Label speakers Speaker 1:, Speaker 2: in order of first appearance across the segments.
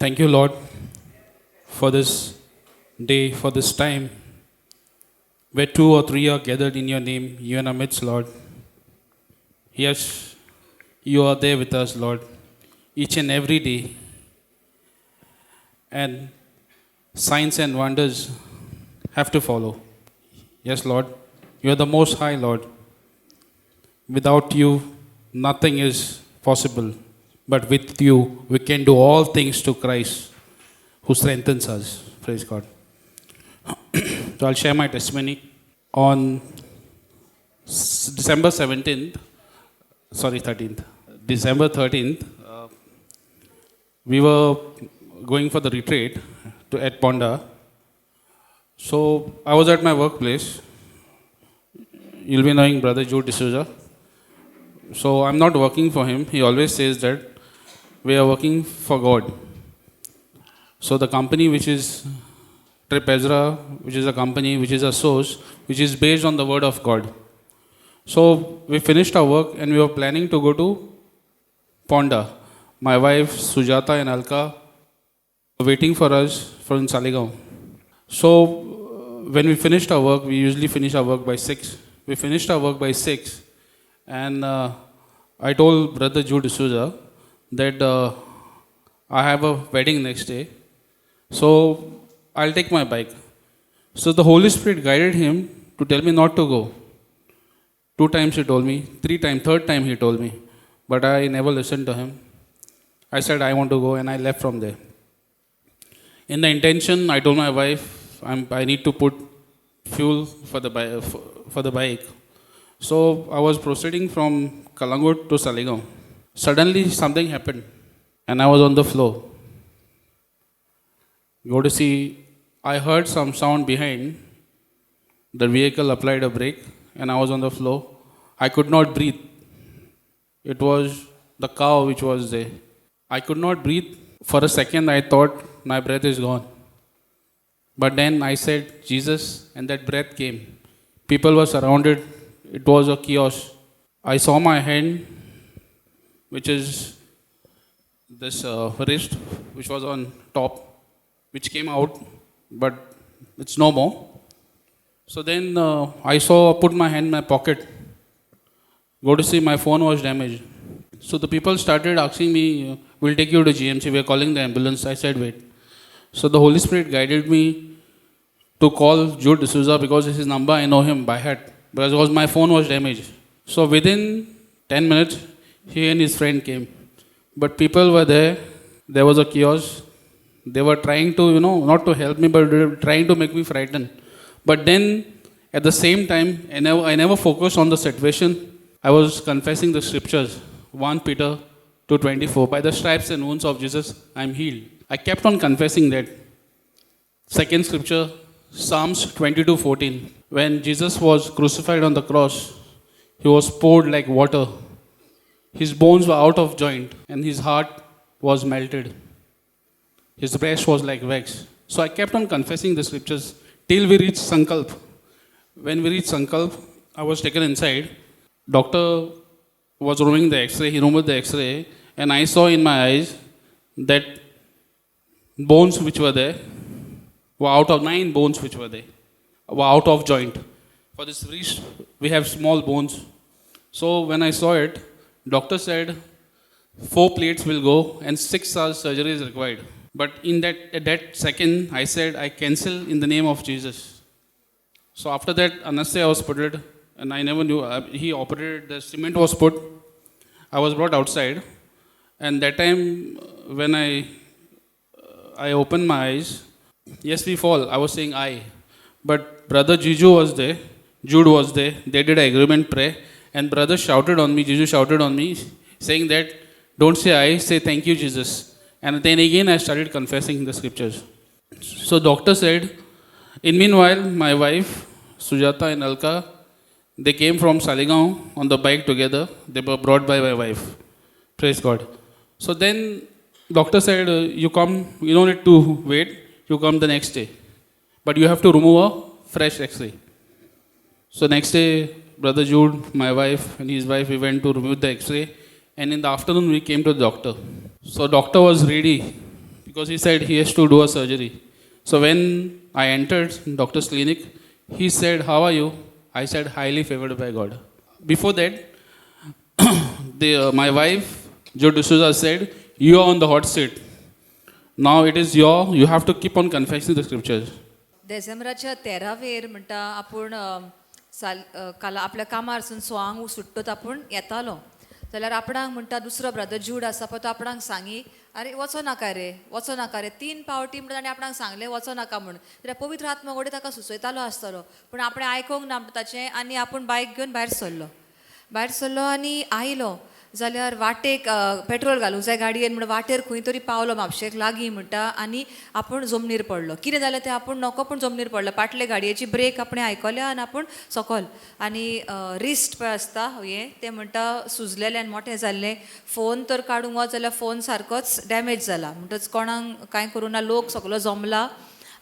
Speaker 1: Thank you, Lord, for this day, for this time, where two or three are gathered in your name, you in our midst, Lord. Yes, you are there with us, Lord, each and every day. And signs and wonders have to follow. Yes, Lord, you are the Most High, Lord. Without you, nothing is possible. But with you, we can do all things to Christ who strengthens us. Praise God. So I'll share my testimony. On December 13th, December 13th, we were going for the retreat at Ponda. So I was at my workplace. You'll be knowing Brother Jude D'Souza. So I'm not working for him. He always says that we are working for God. So the company which is Trip Ezra, which is a company, which is a source, which is based on the word of God. So we finished our work and we were planning to go to Ponda. My wife, Sujata and Alka were waiting for us from Saligaon. So when we finished our work, we usually finish our work by 6. We finished our work by 6 and I told Brother Jude D'Souza that I have a wedding next day. So I'll take my bike. So the Holy Spirit guided him to tell me not to go. 2 times he told me, 3 times, 3rd time he told me. But I never listened to him. I said I want to go and I left from there. In the intention, I told my wife I need to put fuel for the bike. So I was proceeding from Kalangut to Saligaon. Suddenly something happened and I was on the floor. Go to see, I heard some sound behind. The vehicle applied a brake and I was on the floor. I could not breathe. It was the cow which was there. I could not breathe. For a second I thought my breath is gone. But then I said Jesus and that breath came. People were surrounded. It was a chaos. I saw my hand, which is this wrist, which was on top, which came out, but it's no more. So then I put my hand in my pocket. Go to see, my phone was damaged. So the people started asking me, we'll take you to GMC, we're calling the ambulance. I said, wait. So the Holy Spirit guided me to call Jude D'Souza because his number, I know him by heart. Because my phone was damaged. So within 10 minutes, he and his friend came. But people were there. There was a chaos. They were trying to, not to help me, but they were trying to make me frightened. But then, at the same time, I never focused on the situation. I was confessing the scriptures. 1 Peter 2:24. By the stripes and wounds of Jesus, I am healed. I kept on confessing that. Second scripture, Psalms 22:14. When Jesus was crucified on the cross, he was poured like water. His bones were out of joint and his heart was melted. His breast was like wax. So I kept on confessing the scriptures till we reached Sankalp. When we reached Sankalp, I was taken inside. Doctor was removing the x-ray. He removed the x-ray and I saw in my eyes that bones which were there were out of 9 bones which were there. Were out of joint. For this wrist, we have small bones. So when I saw it, doctor said 4 plates will go and 6 hours surgery is required. But at that second, I said I cancel in the name of Jesus. So after that, anesthesia was put it, and I never knew. He operated. The cement was put. I was brought outside, and that time when I opened my eyes, yes, we fall. I was saying I. But Brother Jude was there. They did an agreement prayer. And brother shouted on me, Jiju shouted on me, saying that, don't say I, say thank you, Jesus. And then again I started confessing the scriptures. So doctor said, in meanwhile, my wife, Sujata and Alka, they came from Saligaon on the bike together. They were brought by my wife. Praise God. So then doctor said, you come, you don't need to wait, you come the next day. But you have to remove a fresh x-ray. So next day, Brother Jude, my wife and his wife, we went to remove the x-ray. And in the afternoon, we came to the doctor. So doctor was ready. because he said he has to do a surgery. So when I entered doctor's clinic, he said, "How are you?" I said, "Highly favored by God." Before that, my wife, Jo D'Souza, said, "You are on the hot seat. Now it is you have to keep on confessing the scriptures."
Speaker 2: डिसेंबराच्या 13वेर म्हणटा आपूण काला आपल्या कामारसून song सुट्टत आपूण येतालो जाल्यार आपणाक म्हणटा दुसरो ब्रदर जूड आसा पळय तो आपणाक सांगी अरे वचो नाका रे 3 पावटी म्हणटा आनी आपणाक सांगलें वचो नाका म्हूण जाल्यार पवित्र आत्मा घोडे ताका सुचयतालो आसतलो पूण आपणें आयकोंक ना ताचें आनी आपूण बायक घेवन भायर सरलो आनी आयलो जाल्यार वाटेक पेट्रोल घालूंक जाय गाडयेन म्हणून वाटेर खंय तरी पावलो म्हापशेक लागीं म्हणटा आनी आपूण जमनीर पडलो कितें जालें तें आपूण नको पूण जमनीर पडलो फाटले गाडयेची ब्रेक आपणें आयकल्या आनी आपूण सकयल आनी रिस्ट पळय आसता हें तें म्हणटा सुजलेलें आनी मोटें जाल्लें फोन तर काडूंक वच जाल्यार फोन सारकोच डॅमेज जाला म्हणटच कोणाक कांय करूं ना लोक सगलो जमला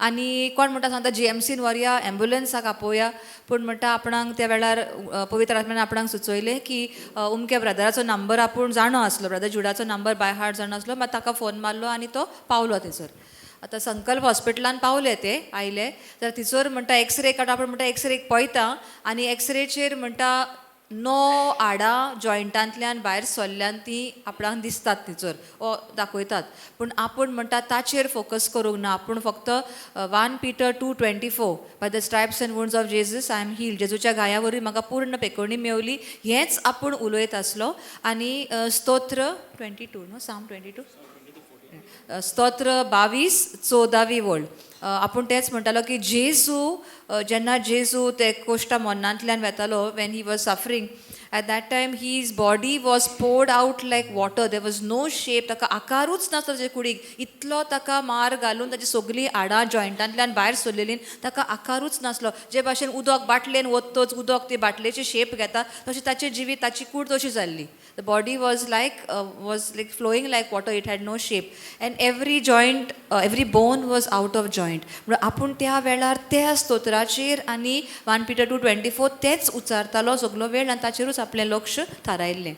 Speaker 2: आनी कोण म्हणटा सांगता GMCन व्हरया एम्ब्युलन्साक आपोवया पूण म्हणटा आपणाक त्या वेळार पवित्र आत्म्यान आपणाक सुचयलें की उमके ब्रदराचो नंबर आपूण जाणो आसलो ब्रदर जुडाचो नंबर बाय हार्ट जाणो आसलो मात ताका फोन मारलो आनी तो पावलो थंयसर आतां संकल्प हॉस्पिटलान पावले ते आयले जाल्यार थंयसर म्हणटा एक्सरे काडून आपूण म्हणटा एक्सरेक पळयता आनी एक्सरेचेर म्हणटा 9 हाडां जॉयंटांतल्यान भायर सरल्यान ती आपणाक दिसतात थंयसर ओ दाखयतात पूण आपूण म्हणटा ताचेर फोकस करूंक ना आपूण फक्त 1 Peter 2:24 by the stripes and wounds of Jesus I am healed जेजूच्या गाया वरवीं म्हाका पूर्ण पेकोवणी मेवली हेंच आपूण उलयत आसलो आनी स्तोत्र 22 न्हू साम 22 स्तोत्र 22:14 वोळ आपूण तेच म्हणटालो की जेन्ना जेजू ते कोश्टा मोन्नांतल्यान वेतालो when he was suffering at that time his body was poured out like water there was no shape ताका आकारूच नासलो ताचे कुडीक इतलो ताका मार घालून ताची सगळीं हाडां जॉयंटांतल्यान भायर सरलेलीं ताका आकारूच नासलो जे भाशेन उदक बाटलेन ओततोच उदक ती बाटलेची शेप घेता तशी ताची जिवीत ताची कूड तशी जाल्ली the body was like flowing like water it had no shape and every joint every bone was out of joint म्हणून आपूण त्या वेळार त्या स्तोत्राचेर आनी 1 Peter 2:24 तेच उच्चारतालो सगलो वेळ आनी ताचेरूच आपलें लक्ष थारायल्लें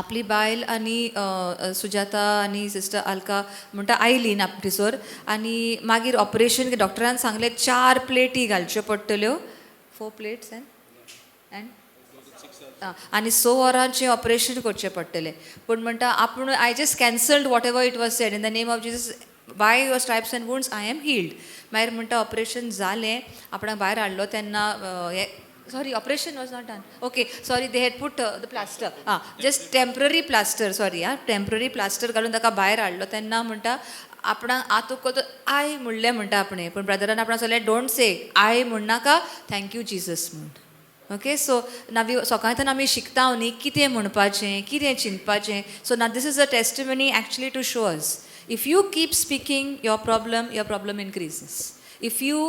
Speaker 2: आपली बायल आनी सुजाता आनी सिस्टर आल्का म्हणटा आयली थंयसर आनी मागीर ऑपरेशन डॉक्टरान सांगलें 4 प्लेटी घालच्यो पडटल्यो 4 प्लेट्स आनी 6 वरांचें ऑपरेशन करचें पडटलें पूण म्हणटा आपूण I just cancelled whatever it was said in the name of Jesus by your stripes and wounds I am healed मागीर म्हणटा ऑपरेशन जालें आपणाक भायर हाडलो तेन्ना sorry operation was not done okay sorry they had put the plaster just temporary plaster sorry temporary plaster घालून ताका भायर हाडलो तेन्ना म्हणटा आपणाक आतुको आय म्हणलें म्हणटा आपणें पूण ब्रदरान आपणाक सांगलें डोंट से आय म्हणनाका थँक्यू जिजस म्हूण ओके सो सकाळच्यान आमी शिकता न्ही कितें म्हणपाचें कितें चिंतपाचें सो ना this is a testimony actually to show us if you keep speaking your problem increases. If you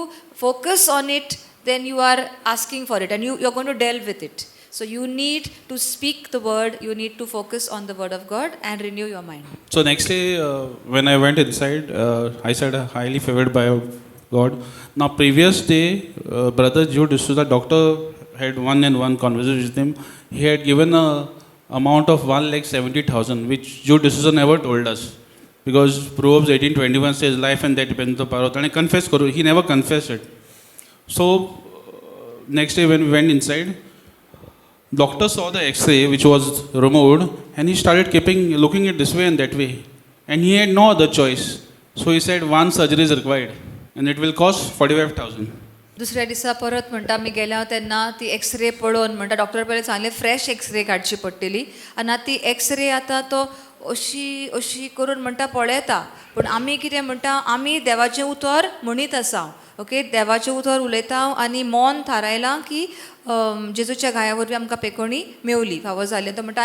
Speaker 2: focus on it, then you are asking for it and you're going to delve with it. So you need to speak the word, you need to focus on the word of God and renew your mind.
Speaker 1: So next day when I went inside, I said highly favored by God. Now previous day, brother Jude D'Souza, doctor had one-on-one conversation with him. He had given a amount of 1,70,000 which Jude D'Souza never told us. Because Proverbs 18:21 says life and death depends on the power of and I confess he never confessed it. So next day when we went inside, doctor saw the x-ray which was removed and he started looking at this way and that way and he had no other choice. So he said one surgery is required and it will cost 45,000.
Speaker 2: दुसऱ्या दिसा परत म्हणटा आमी गेल्या तेन्ना ती x ray पळोवन म्हणटा डॉक्टर पयलीं सांगलें फ्रेश एक्सरे काडची पडटली आनी ती एक्सरे आतां तो अशी करून म्हणटा पळयता पूण आमी कितें म्हणटा आमी देवाचें उतर म्हणीत आसा ओके देवाचें उतर उलयता आनी मोन थारायलां की जेजूच्या गाया वरवीं आमकां पेकोवणी मेवली फावो जालें तो म्हणटा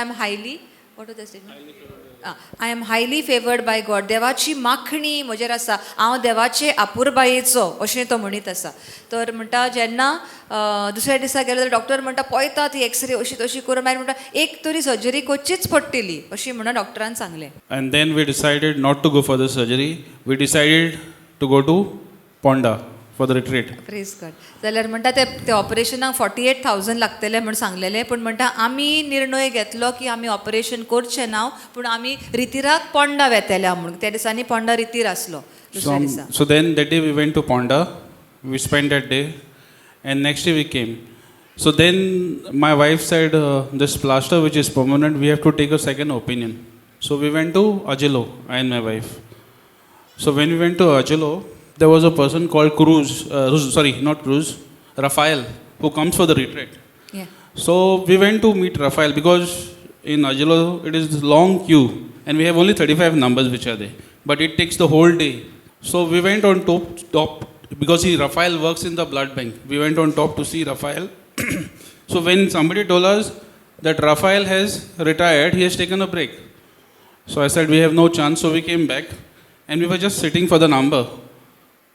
Speaker 2: I am highly favoured by God देवाची माखणी म्हजेर आसा हांव देवाचे आपुरबायेचो अशें तो म्हणीत आसा तर म्हणटा जेन्ना दुसऱ्या दिसा गेलो जाल्यार डॉक्टर म्हणटा पळयता ती एक्सरे अशी तशी करून मागीर म्हणटा एक तरी सर्जरी करचीच पडटली अशी म्हणून डॉक्टरान सांगलें
Speaker 1: And then we decided not to go for the surgery. We decided to go to Ponda for the retreat.
Speaker 2: Praise God. जाल्यार म्हणटा ते ऑपरेशनाक 48,000 लागतले म्हण सांगलेले, पूण म्हणटा आमी निर्णय घेतलो की आमी ऑपरेशन करचें ना, पूण आमी रितीराक पोंडा वेतेल्या म्हणून. त्या दिसांनी पोंडा रितीर आसलो दुसऱ्या दिसा.
Speaker 1: So then that day we went to Ponda. We spent that day, and next day we came. So then my wife said, this plaster which is permanent, we have to take a second opinion. So we went to Ajilo, I and my wife. So when we went to Ajilo, there was a person called Raphael, who comes for the retreat.
Speaker 2: Yeah.
Speaker 1: So we went to meet Raphael because in Ajilo it is long queue and we have only 35 numbers which are there. But it takes the whole day. So we went on top because Raphael works in the blood bank. We went on top to see Raphael. So when somebody told us that Raphael has retired, he has taken a break. So I said we have no chance, so we came back and we were just sitting for the number.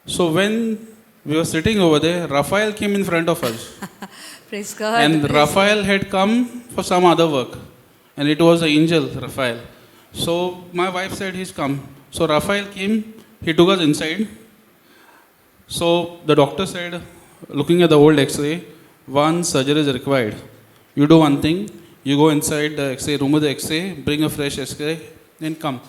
Speaker 1: So when we were sitting over there, Raphael came in front of us.
Speaker 2: Praise God.
Speaker 1: And
Speaker 2: praise
Speaker 1: Raphael had come for some other work. And it was an angel, Raphael. So my wife said he's come. So Raphael came, he took us inside. So the doctor said, looking at the old x-ray, one surgery is required. You do one thing, you go inside the x-ray, remove the x-ray, bring a fresh x-ray, then come.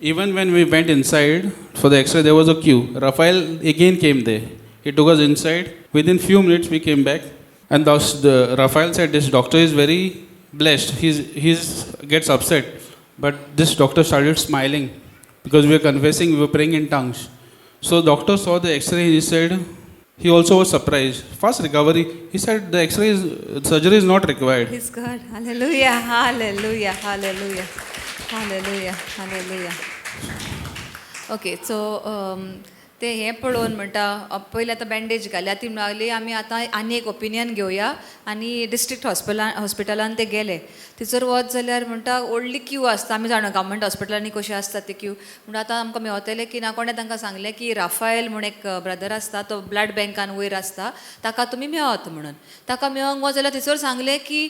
Speaker 1: Even when we went inside for the x-ray, there was a queue. Raphael again came there. He took us inside. Within few minutes, we came back. And thus, Raphael said, this doctor is very blessed. He gets upset. But this doctor started smiling because we were confessing, we were praying in tongues. So doctor saw the x-ray and he said, he also was surprised. Fast recovery. He said, the surgery is not required.
Speaker 2: Praise God. Hallelujah. Hallelujah. Hallelujah. Hallelujah. Hallelujah. Okay so ते हें पळोवन म्हणटा पयलीं आतां bandage घाल्या ती लागली आमी आतां आनी एक ओपिनियन घेवया आनी डिस्ट्रिक्ट हॉस्पिटलान ते गेले. थंयसर वच जाल्यार म्हणटा व्हडली क्यू आसता. आमी जाणा गव्हर्मेंट हॉस्पिटलांनी कशी आसता ती क्यू. म्हणटा आतां आमकां मेवतले की ना कोणें तांकां सांगलें की राफायल म्हूण एक ब्रदर आसता तो ब्लड बँकान वयर आसता ताका तुमी मेळत म्हणून. ताका मेळोंक वच जाल्यार थंयसर सांगलें की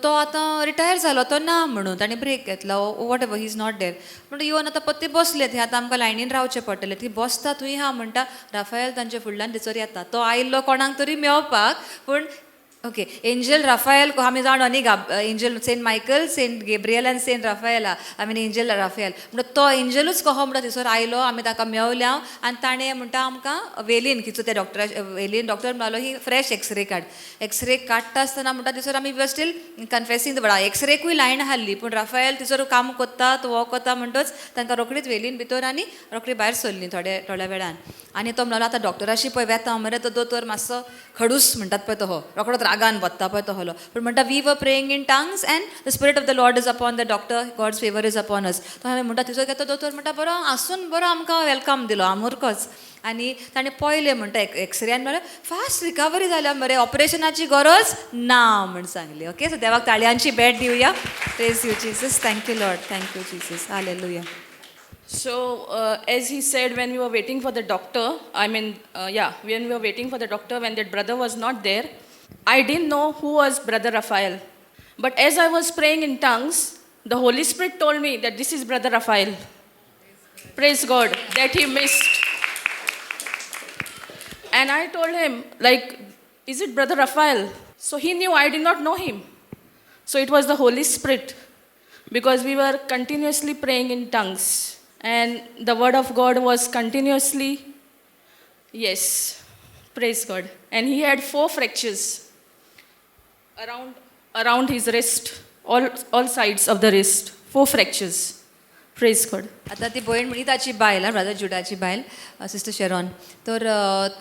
Speaker 2: तो आतां रिटायर जालो तो ना म्हणून ताणें ब्रेक घेतला what ever he is not there. म्हणटा येवन आतां पत्ते बसले थंय आतां आमकां लायनीन रावचें पडटलें. थंय बसता थंय हा म्हणटा राफायल तांचे फुडल्यान थंयसर येता. तो आयिल्लो कोणाक तरी मेळपाक पूण ओके एंजल राफायल आमी जाणो न्ही angel saint Michael saint Gabriel आनी सेंट राफायला आय मीन एंजल राफायल म्हणटा तो एंजलूच कहो म्हणटा थंयसर आयलो. आमी ताका मेवल्या आनी ताणें म्हणटा आमकां वेलीन खिचो त्या वेलीन डॉक्टर म्हणलो ही फ्रेश एक्सरे काड. एक्सरे काडटा आसतना म्हणटा थंयसर आमी वर स्टील कन्फेसींग द एक्सरेकूय लायन हाडली पूण राफायल थंयसर काम कोत्ता तो वॉक कोता म्हणटच तांकां रोखडीच वेलीन भितर आनी रोखडी भायर सरली थोड्या वेळान. आनी तो म्हणलो आतां डॉक्टराशी पळय वेता मरे तो दोतोर मातसो खडूस म्हणटात पळय तो रोखडोच रागान बत्ता पळय तो हलो. पूण म्हणटा we were praying in tongues and the spirit of the Lord is upon the doctor God's favour is upon us. तो हांवें म्हणटा थंयसर घेता दोतोर म्हणटा बरो आसून बरो आमकां वेलकम दिलो आमुरकोच. आनी ताणें पळयलें म्हणटा एक्सरेन म्हणल्यार फास्ट रिकवरी जाल्या मरे ऑपरेशनाची गरज ना म्हण सांगली. ओके सो देवाक ताळयांची भेट Divya. Praise you Jesus. Thank you Lord. Thank you Jesus. Hallelujah.
Speaker 3: So, as he said, when we were waiting for the doctor, when we were waiting for the doctor, when that brother was not there, I didn't know who was Brother Raphael. But as I was praying in tongues, the Holy Spirit told me that this is Brother Raphael. Praise God, that he missed. And I told him, is it Brother Raphael? So he knew I did not know him. So it was the Holy Spirit, because we were continuously praying in tongues. And the word of God was continuously, yes, praise God. And he had 4 fractures around his wrist, all sides of the wrist, 4 fractures. Praise God.
Speaker 2: आतां ती भयण म्हणली ताची बायल brother जुडाची बायल sister शेरॉन तर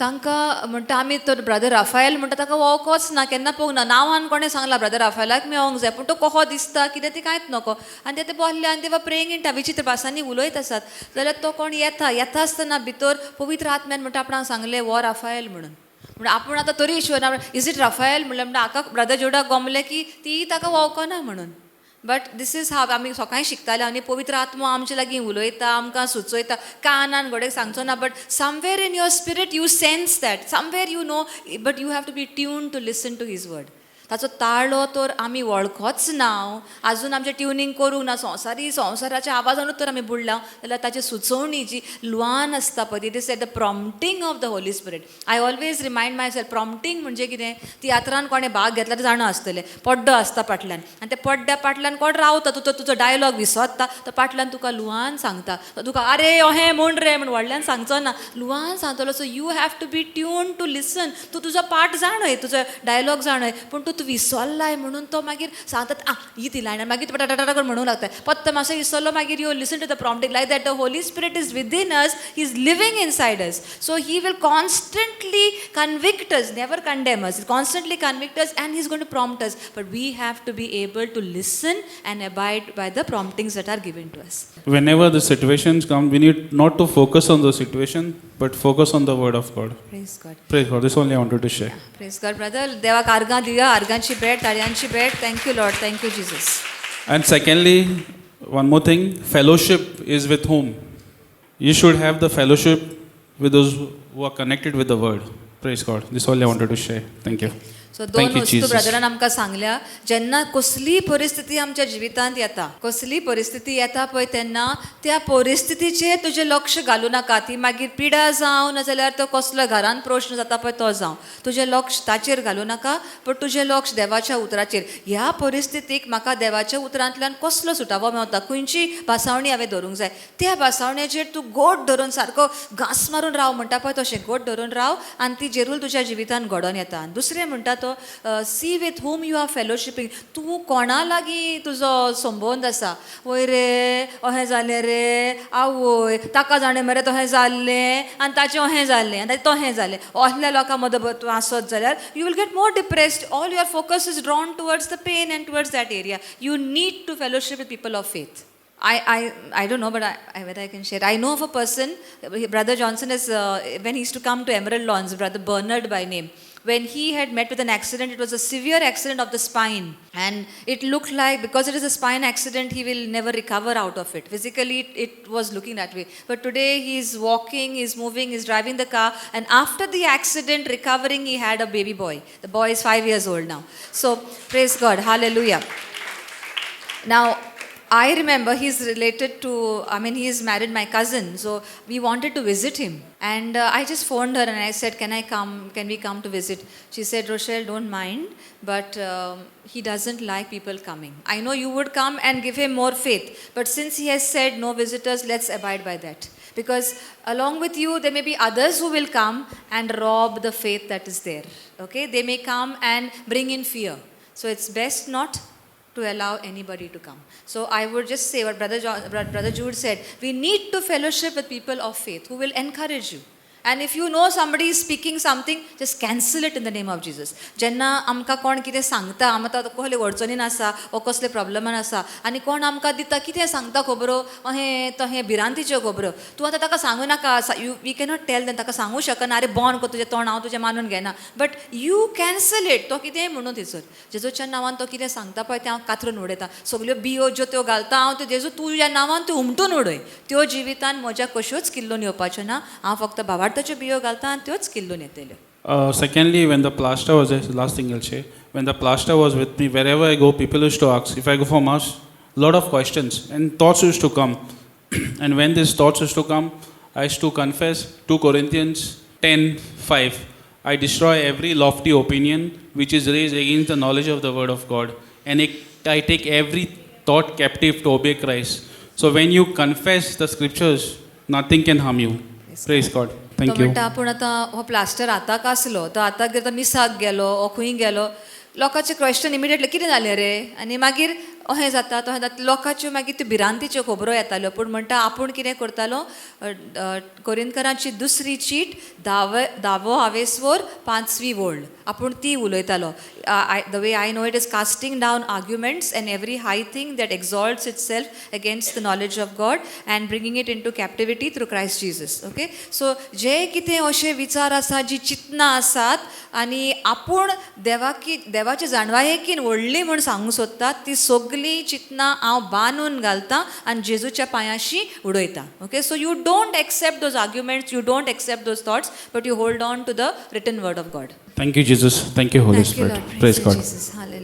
Speaker 2: तांकां म्हणटा आमी तर ब्रदर राफायल म्हणटा ताका वळखोच ना केन्ना पळोवंक ना. नांवान कोणें सांगलां ब्रदर राफायलाक मेळोंक जाय पूण तो कहो दिसता कितें ती कांयच नको. आनी ते बसले आनी ते प्रेइंग इन विचित्र भासांनी उलयत आसात जाल्यार तो कोण येता आसतना भितर पवित्र आत्म्यान म्हणटा आपणाक सांगलें वो राफायल म्हणून. म्हणून आपूण आतां तरी इश्वर इज इट राफायल म्हणल्यार म्हणटा हाका ब्रदर जुडाक गमलें की ती ताका वळखना म्हणून. बट दीस इज हाव आमी सकाळीं शिकताले आनी पवित्र आत्मा आमचे लागीं उलयता आमकां सुचयता कानान घोडे सांगचो ना but somewhere in your spirit you sense that somewhere you know but you have to be tune to listen to his word. ताचो ताळो तर आमी वळखोच ना, आजून आमचें ट्युनिंग करूंक ना, संवसाराच्या आवाजानूच तर आमी बुडला, जाल्यार ताची सुचोवणी जी ल्वान आसता पळय, it is at the prompting of the Holy Spirit. I always remind myself, prompting म्हणजे कितें, तियात्रान कोणें भाग घेतला ते जाणा आसतलें, पड्डो आसता फाटल्यान, आनी त्या पड्ड्या फाटल्यान कोण रावता, तुजो डायलॉग विसरता, तो फाटल्यान तुका ल्वान सांगता, तो तुका आरे अहें म्हण रे म्हण व्हडल्यान सांगचो ना, ल्वान सांगतलो. So you have to be tune to listen. तूं तुजो पाठ जाणय, तुजो डायलॉग जाणय, पूण तूं विसरलाय म्हणून तो मागीर सांगतात ही ती लायन, मागीर तूं टाटा म्हणूंक लागता, पत्त मातसो विसरलो, मागीर you listen to the prompting. Like that the Holy Spirit is within us, he is living inside us. So he will constantly convict us, never condemn us, constantly convict us, and he's going to prompt us, but we have to be able to listen and abide by the promptings that are given to us.
Speaker 1: Whenever the situations come, we need not to focus on the situation, but focus on the word of God.
Speaker 2: Praise God.
Speaker 1: Praise God. This only I wanted to share.
Speaker 2: Praise God, brother. देवाक आर्गां दिया, आर्गांची भेट, ताळयांची भेट. Thank you, Lord. Thank you, Jesus.
Speaker 1: And secondly, one more thing, fellowship is with whom? You should have the fellowship with those who are connected with the word. Praise God. This all I wanted to share. Thank you.
Speaker 2: सो दोन
Speaker 1: Thank you,
Speaker 2: वस्तू
Speaker 1: Jesus.
Speaker 2: Brethren आमकां सांगल्या, जेन्ना कसली परिस्थिती आमच्या जिवितांत येता, कसली परिस्थिती येता पळय, तेन्ना त्या परिस्थितीचेर तुजें लक्ष घालूं नाका. ती मागीर पिडा जावं, नाजाल्यार तो कसलो घरान प्रश्न जाता पळय तो जावं, तुजें लक्ष ताचेर घालूं नाका, पण तुजें लक्ष देवाच्या उतराचेर. ह्या परिस्थितीक म्हाका देवाच्या उतरांतल्यान कसलो सुटावो मेवता, खंयची भासावणी हांवें धरूंक जाय, त्या भासावणेचेर तूं गोट धरून सारको घास मारून राव म्हणटा पळय, तशें गोट धरून राव, आनी ती जेरूल तुज्या जिवितांत घडोवन येता. दुसरें म्हणटा तो सी with whom you are fellowshipping. तूं कोणा लागीं तुजो संबंद आसा, वय रे अहें जालें रे, आवय ताका जाणें मरे तहें जाल्लें, आनी ताचें अहें जाल्लें, आनी तहें जालें, असल्या लोकां मदीं तूं आसत जाल्यार you will get more depressed. All your focus is drawn towards the pain and towards that area. You need to fellowship with people of faith. I don't know, but whether I can share. I know of a person, Brother Johnson is, when he used to come to Emerald Lawns, Brother Bernard by name, when he had met with an accident, it was a severe accident of the spine, and it looked like, because it is a spine accident, he will never recover out of it. Physically, it was looking that way. But today, he is walking, he is moving, he is driving the car, and after the accident, recovering, he had a baby boy. The boy is 5 years old now. So, praise God. Hallelujah. Now, I remember he's related to, he is married my cousin, so we wanted to visit him. And I just phoned her and I said, can I come, can we come to visit? She said, Rochelle, don't mind, but he doesn't like people coming. I know you would come and give him more faith, but since he has said no visitors, let's abide by that. Because along with you, there may be others who will come and rob the faith that is there. Okay, they may come and bring in fear. So it's best not to allow anybody to come. So I would just say what Brother Jude said, we need to fellowship with people of faith who will encourage you. And if you know somebody is speaking something, just cancel it in the name of Jesus. जेन्ना आमकां कोण कितें सांगता, आमकां कसले अडचणीन आसा वा कसले प्रॉब्लमान आसा, आनी कोण आमकां दिता कितें सांगता खबरो, अहें तहें भिरांतीच्यो खबरो, तूं आतां ताका सांगू नाका. वी कॅनॉट टेल देम, ताका सांगू शकना, अरे बॉन कर तुजें तोंड, हांव तुजें मानून घेना. But you cancel it. तो कितेंय म्हणून थंयसर जेजूच्या नांवान तो कितें सांगता पळय तें हांव कातरून उडयता. सगल्यो बियो ज्यो त्यो घालता हांव, त्यो जेजू तुज्या नांवान त्यो उमटून उडय. त्यो जिवितान म्हज्या कश्योच किल्लून येवपाच्यो ना. हांव फक्त भावार्थाच्यो बियो घालता आनी त्योच किल्लून येतल्यो.
Speaker 1: Secondly, when the pastor was there, last thing I'll say, when the pastor was with me, wherever I go, people used to ask. If I go for mass, a lot of questions and thoughts used to come. And when these thoughts used to come, I used to confess 2 Corinthians 10:5. I destroy every lofty opinion which is raised against the knowledge of the word of God, and I take every thought captive to obey Christ. So when you confess the scriptures, nothing can harm you. Praise God. Thank you.
Speaker 2: म्हणटा पूण आतां हो plaster आतां आसलो, तो आतां कितें मिसाक गेलो ओ खंय गेलो, लोकांचे क्वेश्चन इमिडियटली कितें जालें रे, आनी मागीर अहें जाता तहें जाता, लोकांच्यो मागीर त्यो भिरांतीच्यो खबरो येताल्यो. पूण म्हणटा आपूण कितें करतालो, कोरिंथकरांची 2री चीट 10वो हावेसवर 5वी वोळ आपूण ती उलयतालो. The way I know it is casting down arguments and every high thing that exalts itself against the knowledge of God and bringing it into captivity through Christ Jesus. Okay, so जे कितें अशे विचार आसात, जी चिंतनां आसात, आनी आपूण देवाचे जाणवायेकीन व्हडली म्हूण सांगूंक सोदतात, ती सगळी चिंतनां हांव बांदून घालता आनी जेजूच्या पांयाशी उडयता. Okay, so you don't accept those arguments, you don't accept those thoughts, but you hold on to the written word of God.
Speaker 1: Thank you, Jesus. Thank you, Holy
Speaker 2: Thank you,
Speaker 1: Spirit.
Speaker 2: Lord.
Speaker 1: Praise
Speaker 2: you,
Speaker 1: God.
Speaker 2: Jesus. Hallelujah.